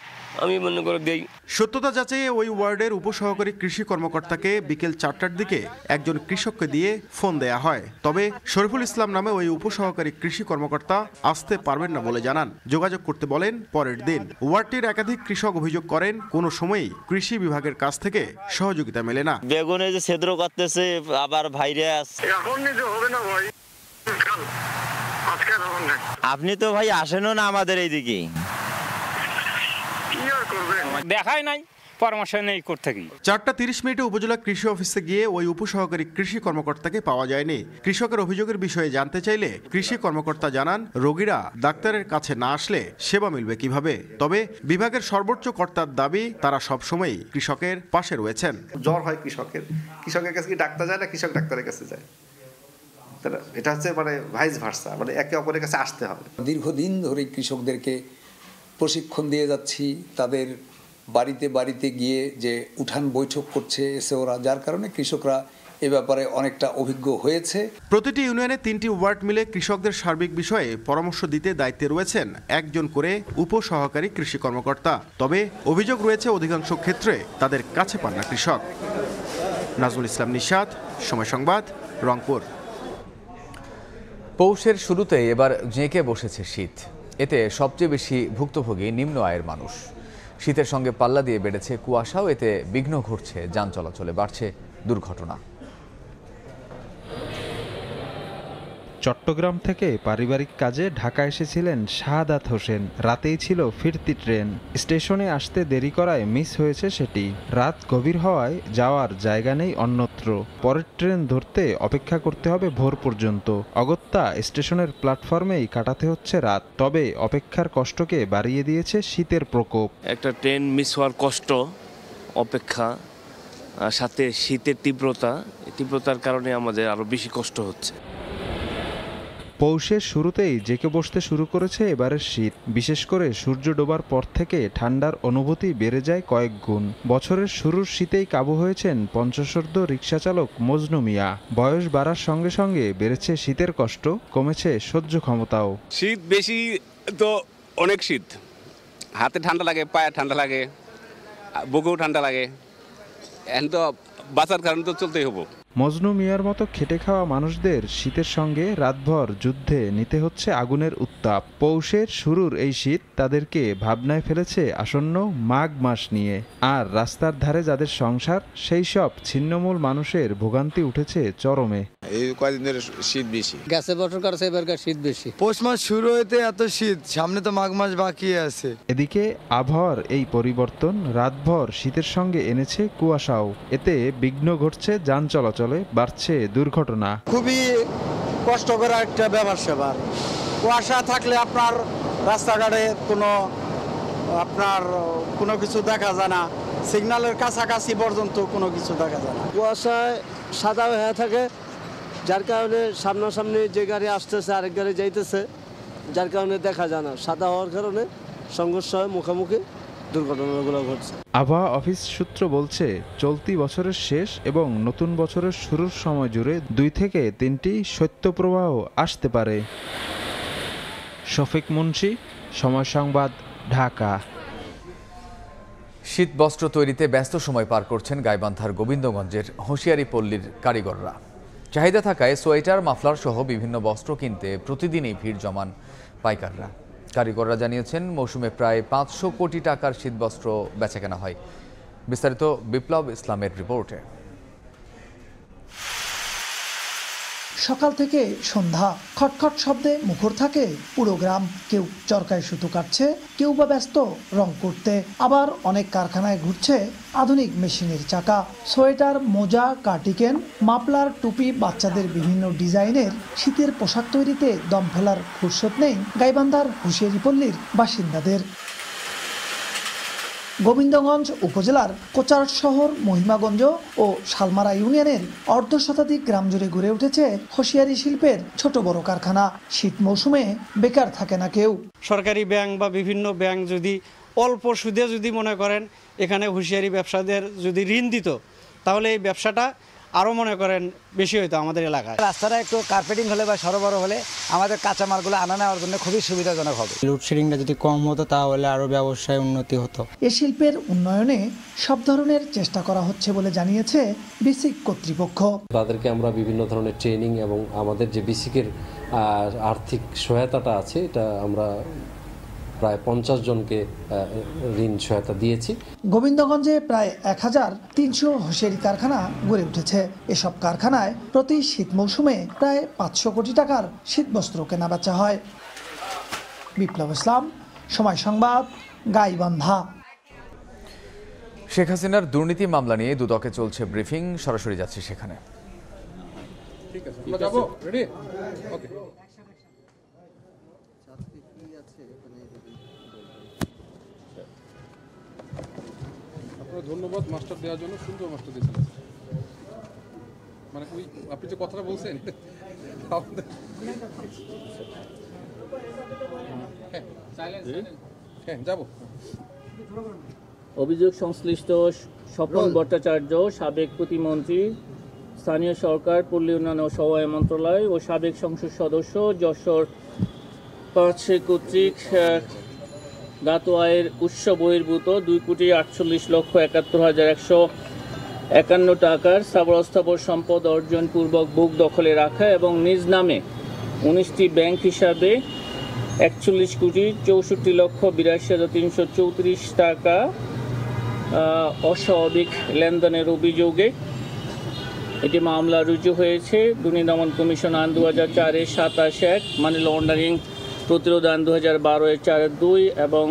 Speaker 15: আমি মনে করে দেই।
Speaker 14: সত্যতা যাচাইয়ে ওই ওয়ার্ডের উপসহকারী কৃষি কর্মকর্তাকে বিকেল 4টার দিকে একজন কৃষককে দিয়ে ফোন দেয়া হয়। তবে শরীফুল ইসলাম নামে ওই উপসহকারী কৃষি কর্মকর্তা আসতে পারবেন না বলে জানান। যোগাযোগ করতে বলেন পরের দিন। ওয়ার্ডটির একাধিক কৃষক অভিযোগ করেন, কোনো সময়ই কৃষি বিভাগের কাছ থেকে সহযোগিতা মেলে না।
Speaker 17: বেগুনে যে ছিদ্র করতেছে, আবার ভাইরাস,
Speaker 23: এখন নিজে হবে না ভাই,
Speaker 17: আপনি তো ভাই আসেনও না আমাদের এইদিকে।
Speaker 12: দেখাই নাই, পরামর্শ নেই করতে কি।
Speaker 14: 4:30 উপজেলা কৃষি অফিসে গিয়ে ওই উপসহকারী কৃষি কর্মকর্তাকে পাওয়া যায়নি। কৃষকের অভিযোগের বিষয়ে জানতে চাইলে কৃষি কর্মকর্তা জানান, রোগীরা ডাক্তারের কাছে না আসলে সেবা মিলবে কিভাবে। তবে বিভাগের সর্বোচ্চ কর্তার দাবি, তারা সবসময়ই কৃষকের পাশে রয়েছেন।
Speaker 18: জ্বর হয় কৃষকের কাছে কি ডাক্তার যায় না কৃষক ডাক্তারের কাছে যায়? এটা হচ্ছে মানে ভাইস ভার্সা, মানে একে অপরের কাছে আসতে হবে।
Speaker 19: দীর্ঘদিন ধরে কৃষকদেরকে প্রশিক্ষণ দিয়ে যাচ্ছি, তাদের বাড়িতে বাড়িতে গিয়ে যে উঠান বৈঠক করছে এসেওরা, যার কারণে কৃষকরা এ ব্যাপারে অনেকটা অভিজ্ঞ হয়েছে।
Speaker 14: প্রতিটি ইউনিয়নে 3টি ওয়ার্ড মিলে কৃষকদের সার্বিক বিষয়ে পরামর্শ দিতে দায়িত্বে রয়েছেন একজন করে উপসহকারী কৃষি কর্মকর্তা। তবে অভিযোগ রয়েছে, অধিকাংশ ক্ষেত্রে তাদের কাছে পান না কৃষক। নাজমুল ইসলাম নিশাত, সময় সংবাদ, রংপুর।
Speaker 1: পৌষের শুরুতে এবার জেঁকে বসেছে শীত। এতে সবচেয়ে বেশি ভুক্তভোগী নিম্ন আয়ের মানুষ। শীতের সঙ্গে পাল্লা দিয়ে বেড়েছে কুয়াশাও, এতে বিঘ্ন ঘটছে যান চলাচলে, বাড়ছে দুর্ঘটনা।
Speaker 20: চট্টগ্রাম থেকে পারিবারিক কাজে ঢাকা এসেছিলেন শাহাদাত হোসেন। রাতেই ছিল ফিরতি ট্রেন। স্টেশনে আসতে দেরি করায় মিস হয়েছে সেটি। রাত গভীর হওয়ায় যাওয়ার জায়গা নেই অন্যত্র। পরের ট্রেন ধরতে অপেক্ষা করতে হবে ভোর পর্যন্ত। অগত্যা স্টেশনের প্ল্যাটফর্মেই কাটাতে হচ্ছে রাত। তবে অপেক্ষার কষ্টকে বাড়িয়ে দিয়েছে শীতের প্রকোপ।
Speaker 32: একটা ট্রেন মিস হওয়ার কষ্ট, অপেক্ষা, সাথে শীতের তীব্রতার কারণে আমাদের আরো বেশি কষ্ট হচ্ছে।
Speaker 20: পৌষের শুরুতেই জেঁকে বসতে শুরু করেছে এবারের শীত। বিশেষ করে সূর্য ডোবার পর থেকে ঠান্ডার অনুভূতি বেড়ে যায় কয়েক গুণ। বছরের শুরুর শীতেই কাবু হয়েছেন পঞ্চশর্ধ রিকশা চালক মজনু মিয়া। বয়স বাড়ার সঙ্গে সঙ্গে বেড়েছে শীতের কষ্ট, কমেছে সহ্য ক্ষমতাও।
Speaker 16: শীত বেশি তো অনেক শীত, হাতে ঠান্ডা লাগে, পায়ে ঠান্ডা লাগে, বুকেও ঠান্ডা লাগে। এখন তো বাঁচার কারণে তো চলতেই হবো।
Speaker 20: মজনু মিয়ার মতো খেটে খাওয়া মানুষদের শীতের সঙ্গে রাতভর যুদ্ধে নিতে হচ্ছে আগুনের উত্তাপ। পৌষের শুরুর এই শীত তাদেরকে ভাবনায় ফেলেছে আসন্ন মাঘ মাস নিয়ে। আর রাস্তার ধারে যাদের সংসার, সেই সব ছিন্নমূল মানুষের ভোগান্তি উঠেছে চরমে।
Speaker 3: এই কয়েকদিন ধরে শীত বেশি
Speaker 5: গ্যাসে বছর কাছে এবারকার শীত বেশি।
Speaker 6: পৌষ মাস শুরু হইতে এত শীত, সামনে তো মাঘ মাস বাকি আছে।
Speaker 20: এদিকে আবহাওয়ার এই পরিবর্তন রাতভর শীতের সঙ্গে এনেছে কুয়াশাও। এতে বিঘ্ন ঘটছে যান চলাচলে, বাড়ছে দুর্ঘটনা।
Speaker 6: খুবই কষ্টকর একটা ব্যাপার সেবার। কুয়াশা থাকলে আপনার রাস্তাঘাটে কোনো কিছু দেখা যায় না, সিগন্যালের কাছাকাছি পর্যন্ত কোনো কিছু দেখা যায় না।
Speaker 5: কুয়াশায় সাদা হয়ে থাকে, যার কারণে সামনাসামনি যে গাড়ি আসতেছে আরেক গাড়ি যাইতেছে, যার কারণে দেখা যায় না। সাদা হওয়ার কারণে সংঘর্ষ হয়, মুখোমুখি দুর্ঘটনাগুলো ঘটছে।
Speaker 20: আবহাওয়া অফিস সূত্র বলছে, চলতি বছরের শেষ এবং নতুন বছরের শুরুর সময় জুড়ে 2 থেকে 3টি শৈত্যপ্রবাহ আসতে পারে। শফিক মুন্সি, সময় সংবাদ, ঢাকা।
Speaker 1: শীত বস্ত্র তৈরিতে ব্যস্ত সময় পার করছেন গাইবান্ধার গোবিন্দগঞ্জের হুঁশিয়ারি পল্লীর কারিগররা। চাহিদা থাকায় সোয়েটার, মাফলার সহ বিভিন্ন বস্ত্র কিনতে প্রতিদিনই ভিড় জমান পাইকাররা। কারিগররা জানিয়েছেন, মৌসুমে প্রায় 500 কোটি টাকার শীতবস্ত্র বেচাকেনা হয়। বিস্তারিত বিপ্লব ইসলামের রিপোর্টে।
Speaker 8: সকাল থেকে সন্ধ্যা খটখট শব্দে মুখর থাকে পুরো গ্রাম। কেউ চরকায় সুতো কাটছে, কেউ বা ব্যস্ত রং করতে, আবার অনেক কারখানায় ঘুরছে আধুনিক মেশিনের চাকা। সোয়েটার, মোজা, কার্টিকেন, মাফলার, টুপি, বাচ্চাদের বিভিন্ন ডিজাইনের শীতের পোশাক তৈরিতে দম ফেলার ফুরসত নেই গাইবান্ধার হুঁশিয়ারি পল্লীর বাসিন্দাদের। গোবিন্দগঞ্জ উপজেলার কোচার শহর, মহিমাগঞ্জ ও শালমারা ইউনিয়নের অর্ধশতাধিক গ্রাম জুড়ে গড়ে উঠেছে হুঁশিয়ারি শিল্পের ছোট বড় কারখানা। শীত মৌসুমে বেকার থাকে না কেউ।
Speaker 9: সরকারি ব্যাংক বা বিভিন্ন ব্যাংক যদি অল্প সুদে যদি মনে করেন এখানে হুঁশিয়ারি ব্যবসাদের যদি ঋণ দিত, তাহলে এই ব্যবসাটা আরও মনে করেন বেশি হইতো আমাদের এলাকায়।
Speaker 6: রাস্তাটা একটু কার্পেটিং হলে বা সরবরাহ হলে আমাদের কাঁচামালগুলো আনা নেওয়ার জন্য খুবই সুবিধাজনক হবে।
Speaker 9: লোডশেডিংটা যদি কম হতো তাহলে আরও ব্যবসায় উন্নতি হতো।
Speaker 8: এ শিল্পের উন্নয়নে সব ধরনের চেষ্টা করা হচ্ছে বলে জানিয়েছে বিসিক কর্তৃপক্ষ।
Speaker 10: তাদেরকে আমরা বিভিন্ন ধরনের ট্রেনিং এবং আমাদের যে বিসিকের আর্থিক সহায়তাটা আছে, এটা আমরা প্রায় 50 জনকে ঋণ সহায়তা দিয়েছি।
Speaker 8: গোবিন্দগঞ্জে প্রায় 1300 হুঁশিয়ারি কারখানা গড়ে উঠেছে। এসব কারখানায় প্রতি শীত মৌসুমে প্রায় 500 কোটি টাকার শীতবস্ত্র কেনা বেচা হয়। বিপ্লব ইসলাম, সময় সংবাদ, গাইবান্ধা।
Speaker 1: শেখ হাসিনার দুর্নীতি মামলা নিয়ে দুদকে চলছে ব্রিফিং। সরাসরি যাচ্ছে সেখানে।
Speaker 21: ঠিক আছে, আমরা যাব। রেডি? ওকে। ধন্যবাদ মাস্টার দেওয়ার জন্য, সুন্দর মাস্টার দিয়েছিলেন। মানে ওই আপনি যে কথাটা বলছেন, হ্যাঁ যাব।
Speaker 22: অভিযোগ সংশ্লিষ্ট স্বপন ভট্টাচার্য, সাবেক প্রতিমন্ত্রী, স্থানীয় সরকার, পল্লী উন্নয়ন ও সমবায় মন্ত্রণালয় ও সাবেক সংসদ সদস্য যশোর 5 কর্তৃক জ্ঞাত আয়ের উৎস বহির্ভূত 2,48,71,151 টাকার স্থাবর সম্পদ অর্জন পূর্বক বুক দখলে রাখা এবং নিজ নামে 19টি ব্যাংক হিসাবে 41,64,82,334 টাকা অস্বাভাবিক লেনদেনের অভিযোগে এটি মামলা রুজু হয়েছে। দুর্নীতি দমন কমিশন আইন 2004-এর 27(1), মানি লন্ডারিং প্রতিরোধ আইন 2012-এর 4(2) এবং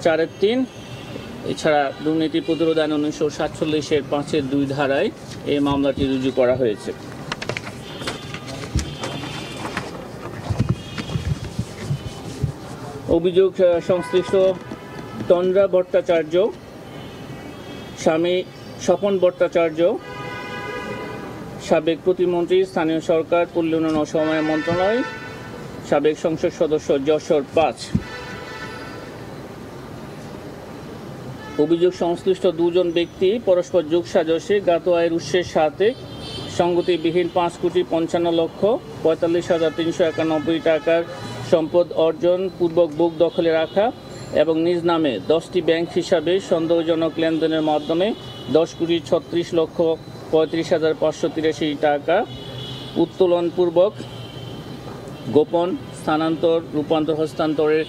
Speaker 22: 4(3), এছাড়া দুর্নীতি প্রতিরোধ আইন 1947-এর 5(2) ধারায় এই মামলাটি রুজু করা হয়েছে। অভিযোগ সংশ্লিষ্ট তন্দ্রা ভট্টাচার্য, স্বামী স্বপন ভট্টাচার্য, সাবেক প্রতিমন্ত্রী, স্থানীয় সরকার, পল্লী উন্নয়ন ও সমবায় মন্ত্রণালয়, সাবেক সংসদ সদস্য যশোর 5। অভিযোগ সংশ্লিষ্ট 2 জন ব্যক্তি পরস্পর যোগসাজশে জ্ঞাত আয়ের উৎসের সাথে সংগতিবিহীন 5,55,45,391 টাকার সম্পদ অর্জন পূর্বক বুক দখলে রাখা এবং নিজ নামে 10টি ব্যাংক হিসাবে সন্দেহজনক লেনদেনের মাধ্যমে 10,36,00,000 35,583 টাকা, উত্তোলনপূর্বক গোপন স্থানান্তর, রূপান্তর, হস্তান্তরের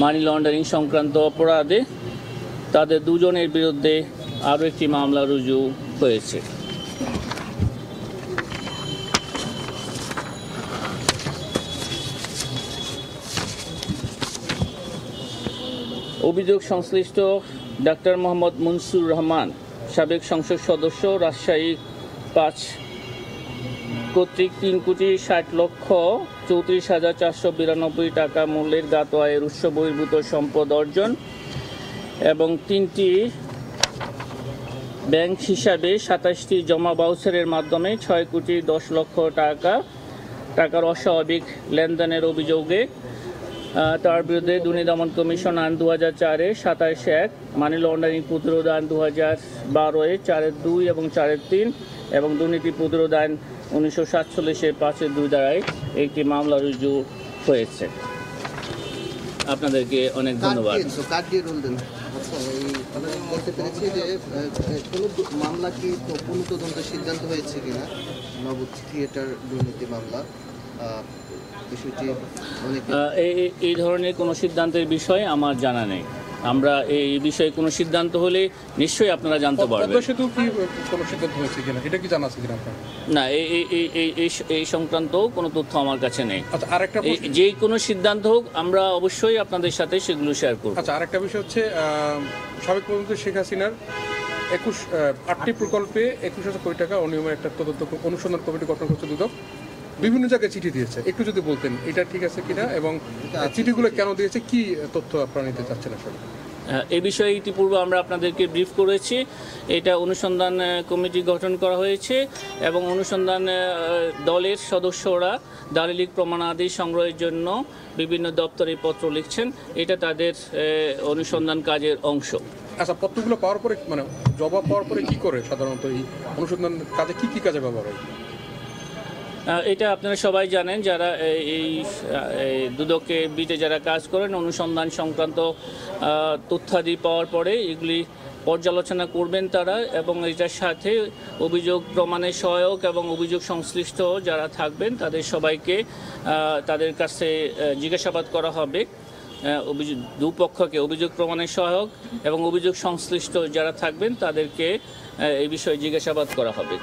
Speaker 22: মানি লন্ডারিং সংক্রান্ত অপরাধে তাদের দুজনের বিরুদ্ধে আরও একটি মামলা রুজু হয়েছে। অভিযোগ সংশ্লিষ্ট ডাক্তার মোহাম্মদ মুনসুর রহমান, সাবেক সংসদ সদস্য, রাজশাহী 5 কর্তৃক 3,60,34,492 টাকা মূল্যের জ্ঞাত আয়ের উৎস বহির্ভূত সম্পদ অর্জন এবং 3টি ব্যাংক হিসাবে 27টি জমা বাউচারের মাধ্যমে 6,10,00,000 টাকার অস্বাভাবিক লেনদেনের অভিযোগে তার বিরুদ্ধে দুর্নীতি দমন কমিশন আইন 2004-এর 27(1), মানি লন্ডারিং প্রতিরোধ আইন 2012-এর 4(2) এবং 4(3) এবং দুর্নীতি প্রতিরোধ আইন 1947-এর 5(2) দ্বারাই একটি মামলা রুজু হয়েছে। আপনাদেরকে অনেক ধন্যবাদ।
Speaker 2: বলতে পেরেছি যে কোনো মামলা কি পুনঃ তদন্তের সিদ্ধান্ত হয়েছে কিনা, নবুজ থিয়েটার দুর্নীতি মামলা
Speaker 22: এই ধরনের কোনো সিদ্ধান্তের বিষয়ে আমার জানা নেই। আমরা এই বিষয়ে কোনো সিদ্ধান্ত হলে নিশ্চয়ই আপনারা জানতে পারবেন। না, এই সংক্রান্ত কোনো তথ্য আমার কাছে নেই। যে কোনো সিদ্ধান্ত হোক আমরা অবশ্যই আপনাদের সাথে সেগুলো শেয়ার করব।
Speaker 21: আচ্ছা, আরেকটা বিষয় হচ্ছে সাবেক প্রধানমন্ত্রী শেখ হাসিনার 8টি প্রকল্পে 21,000 কোটি টাকা অনিয়মের একটা তদন্ত অনুসন্ধান কমিটি গঠন করছে দুদক, বিভিন্ন জায়গায় চিঠি দিয়েছে। একটু যদি বলতেন এটা ঠিক আছে কিনা এবং চিঠিগুলো কেন দিয়েছে, কি তথ্য আপনারা নিতে চাচ্ছেন আসলে?
Speaker 22: এই বিষয়ে ইতিপূর্বে আমরা আপনাদেরকে ব্রিফ করেছি। এটা অনুসন্ধান কমিটি গঠন করা হয়েছে এবং অনুসন্ধান দলের সদস্যরা দালিলিক প্রমাণাদি সংগ্রহের জন্য বিভিন্ন দপ্তরে পত্র লিখছেন। এটা তাদের অনুসন্ধান কাজের অংশ।
Speaker 21: আচ্ছা, পত্রগুলো পাওয়ার পরে মানে জবাব পাওয়ার পরে কি করে সাধারণত এই অনুসন্ধান কাজে কি কাজে ব্যবহার হয়?
Speaker 22: এটা আপনারা সবাই জানেন, যারা এই দুদকে বিটে যারা কাজ করেন, অনুসন্ধান সংক্রান্ত তথ্যাদি পাওয়ার পরে এগুলি পর্যালোচনা করবেন তারা এবং এটার সাথে অভিযোগ প্রমাণের সহায়ক এবং অভিযোগ সংশ্লিষ্ট যারা থাকবেন তাদের সবাইকে তাদের কাছে জিজ্ঞাসাবাদ করা হবে। দুপক্ষকে অভিযোগ প্রমাণের সহায়ক এবং অভিযোগ সংশ্লিষ্ট যারা থাকবেন তাদেরকে এই বিষয়ে জিজ্ঞাসাবাদ করা হবে।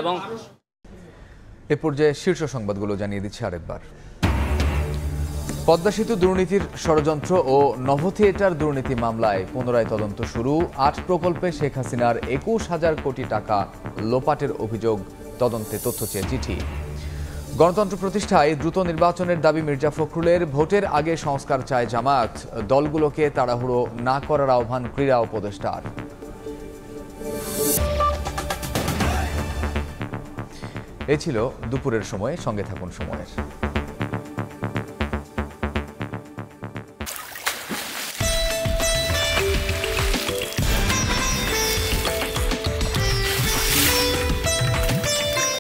Speaker 22: এবং
Speaker 1: এ পর্যায়ে শীর্ষ সংবাদগুলো জানিয়ে দিচ্ছে আরেকবার। পদ্মা সেতু দুর্নীতির ষড়যন্ত্র ও নভ থিয়েটার দুর্নীতি মামলায় পুনরায় তদন্ত শুরু। 8 প্রকল্পে শেখ হাসিনার 21,000 কোটি টাকা লোপাটের অভিযোগ তদন্তে তথ্য চেয়ে চিঠি। গণতন্ত্র প্রতিষ্ঠায় দ্রুত নির্বাচনের দাবি মির্জা ফখরুলের। ভোটের আগে সংস্কার চায় জামায়াত। দলগুলোকে তাড়াহুড়ো না করার আহ্বান ক্রীড়া উপদেষ্টার। এই ছিল দুপুরের সময়। সঙ্গে থাকুন সময়ের।